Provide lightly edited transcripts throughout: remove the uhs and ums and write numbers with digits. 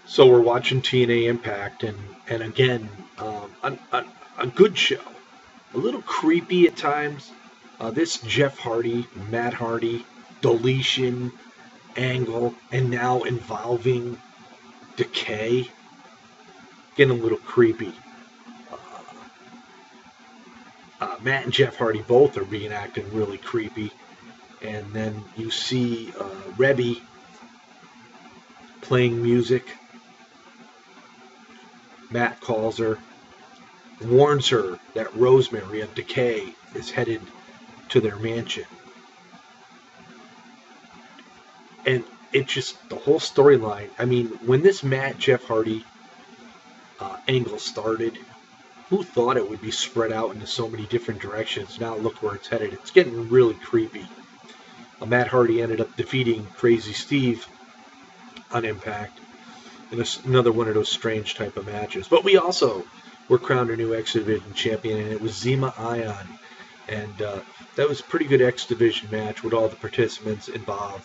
So we're watching TNA Impact, and again, a good show. A little creepy at times. This Jeff Hardy, Matt Hardy, deletion angle, and now involving Decay, getting a little creepy. Matt and Jeff Hardy both are being acting really creepy, and then you see Rebby playing music. Matt calls her, warns her that Rosemary of Decay is headed to their mansion. And it just, the whole storyline, I mean, when this Matt Jeff Hardy angle started, who thought it would be spread out into so many different directions? Now look where it's headed. It's getting really creepy. Matt Hardy ended up defeating Crazy Steve on Impact in another one of those strange type of matches. But we also were crowned a new X Division champion, and it was ZEMA Ion. And that was a pretty good X Division match with all the participants involved.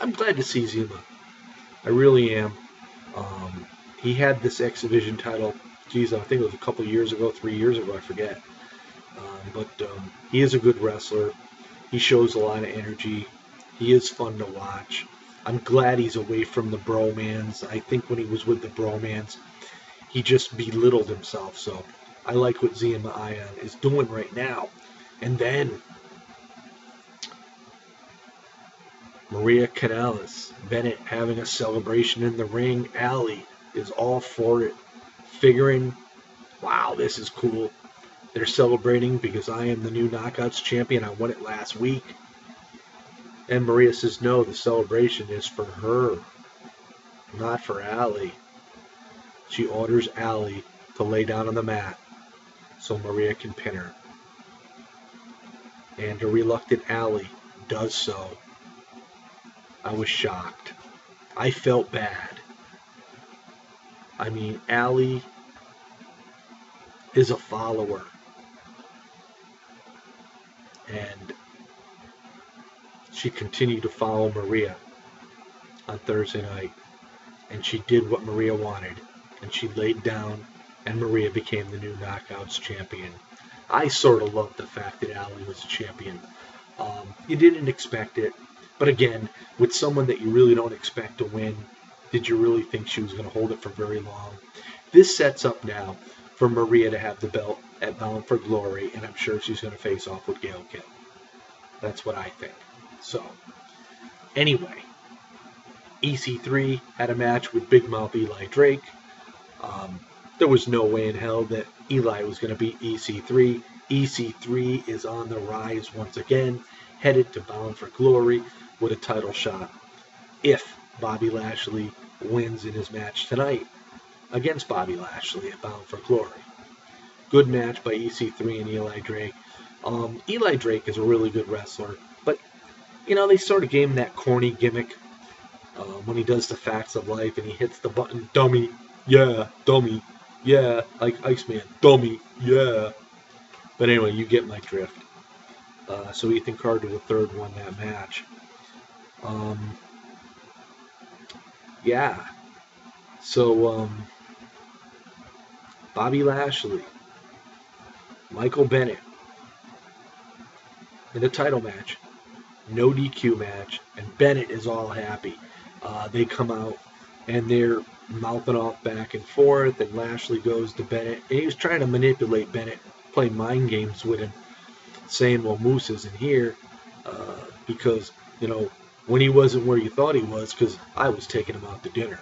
I'm glad to see ZEMA. I really am. He had this X Division title, geez, I think it was a couple years ago, 3 years ago, I forget. But he is a good wrestler. He shows a lot of energy. He is fun to watch. I'm glad he's away from the bromans. I think when he was with the bromans, he just belittled himself. So I like what ZEMA Ion is doing right now. And then Maria Kanellis, Bennett having a celebration in the ring. Allie is all for it, figuring, wow, this is cool. They're celebrating because I am the new Knockouts Champion. I won it last week. And Maria says, no, the celebration is for her, not for Allie. She orders Allie to lay down on the mat so Maria can pin her. And a reluctant Allie does so. I was shocked. I felt bad. I mean, Allie is a follower. And she continued to follow Maria on Thursday night. And she did what Maria wanted. And she laid down, and Maria became the new Knockouts Champion. I sort of loved the fact that Allie was a champion. You didn't expect it. But again, with someone that you really don't expect to win, did you really think she was going to hold it for very long? This sets up now for Maria to have the belt at Bound for Glory, and I'm sure she's going to face off with Gail Kim. That's what I think. So, anyway, EC3 had a match with Big Mouth Eli Drake. There was no way in hell that Eli was going to beat EC3. EC3 is on the rise once again, headed to Bound for Glory with a title shot if Bobby Lashley wins in his match tonight against Bobby Lashley at Bound for Glory. Good match by EC3 and Eli Drake. Eli Drake is a really good wrestler, but, you know, they sort of gave him that corny gimmick when he does the Facts of Life and he hits the button, dummy, yeah, dummy, yeah, like Iceman, dummy, yeah. But anyway, you get my drift. So Ethan Carter III won that match. Yeah. So, Bobby Lashley, Michael Bennett in a title match, no DQ match, and Bennett is all happy. They come out and they're mouthing off back and forth, and Lashley goes to Bennett, and he was trying to manipulate Bennett, play mind games with him, saying, well, Moose isn't here because, you know, when he wasn't where you thought he was, because I was taking him out to dinner.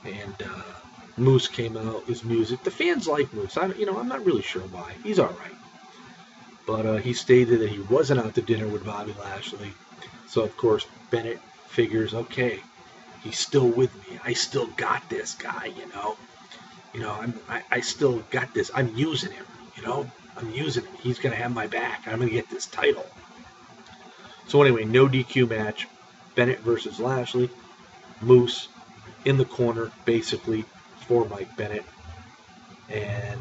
And Moose came out, his music. The fans like Moose. I'm not really sure why. He's all right. But he stated that he wasn't out to dinner with Bobby Lashley. So, of course, Bennett figures, okay, he's still with me. I still got this guy, you know. I still got this. I'm using him, you know. I'm using him. He's going to have my back. I'm going to get this title. So anyway, no DQ match. Bennett versus Lashley. Moose in the corner, basically, for Mike Bennett. And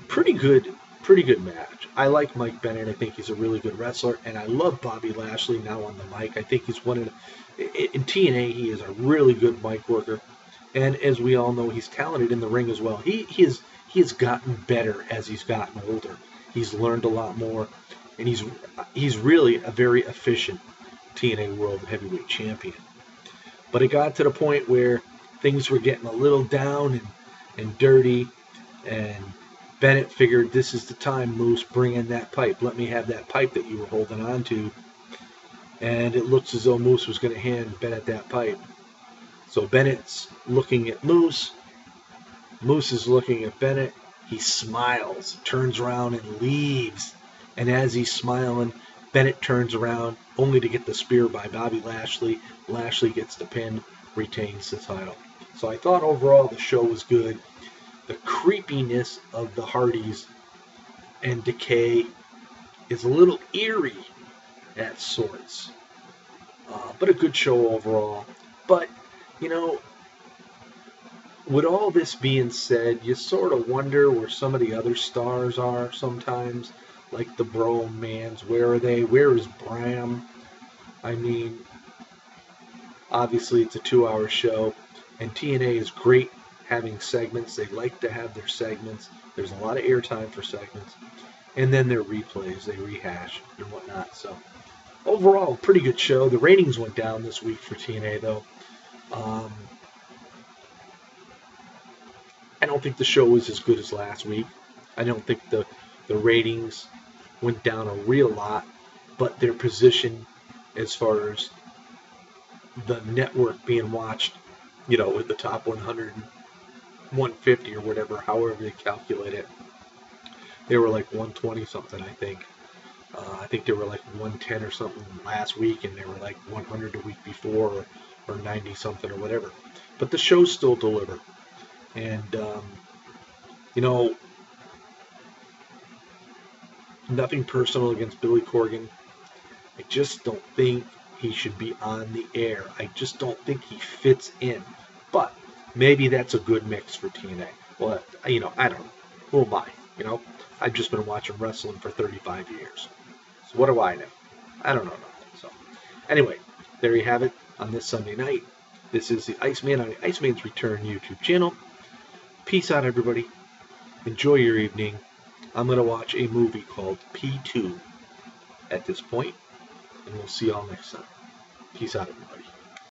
pretty good Pretty good match. I like Mike Bennett. I think he's a really good wrestler, and I love Bobby Lashley now on the mic. I think he's one of in TNA. He is a really good mic worker, and as we all know, he's talented in the ring as well. He has gotten better as he's gotten older. He's learned a lot more, and he's really a very efficient TNA World Heavyweight Champion. But it got to the point where things were getting a little down and dirty, and Bennett figured, this is the time, Moose, bring in that pipe. Let me have that pipe that you were holding on to. And it looks as though Moose was going to hand Bennett that pipe. So Bennett's looking at Moose. Moose is looking at Bennett. He smiles, turns around and leaves. And as he's smiling, Bennett turns around only to get the spear by Bobby Lashley. Lashley gets the pin, retains the title. So I thought overall the show was good. The creepiness of the Hardys and Decay is a little eerie at sorts. But a good show overall. But, you know, with all this being said, you sort of wonder where some of the other stars are sometimes. Like the Bromans. Where are they? Where is Bram? I mean, obviously it's a 2-hour show. And TNA is great having segments. They like to have their segments. There's a lot of airtime for segments. And then their replays, they rehash and whatnot. So overall, pretty good show. The ratings went down this week for TNA, though. I don't think the show was as good as last week. I don't think the ratings went down a real lot, but their position as far as the network being watched, you know, with the top 100, 150 or whatever, however they calculate it, they were like 120 something, I think. I think they were like 110 or something last week, and they were like 100 the week before, or 90 something or whatever. But the shows still deliver. And, you know, nothing personal against Billy Corgan. I just don't think he should be on the air. I just don't think he fits in. But maybe that's a good mix for TNA. Well, you know, I don't know. Who am I? You know, I've just been watching wrestling for 35 years. So what do I know? I don't know nothing. So anyway, there you have it on this Sunday night. This is the Iceman on the Iceman's Return YouTube channel. Peace out, everybody. Enjoy your evening. I'm going to watch a movie called P2 at this point, and we'll see y'all next time. Peace out, everybody.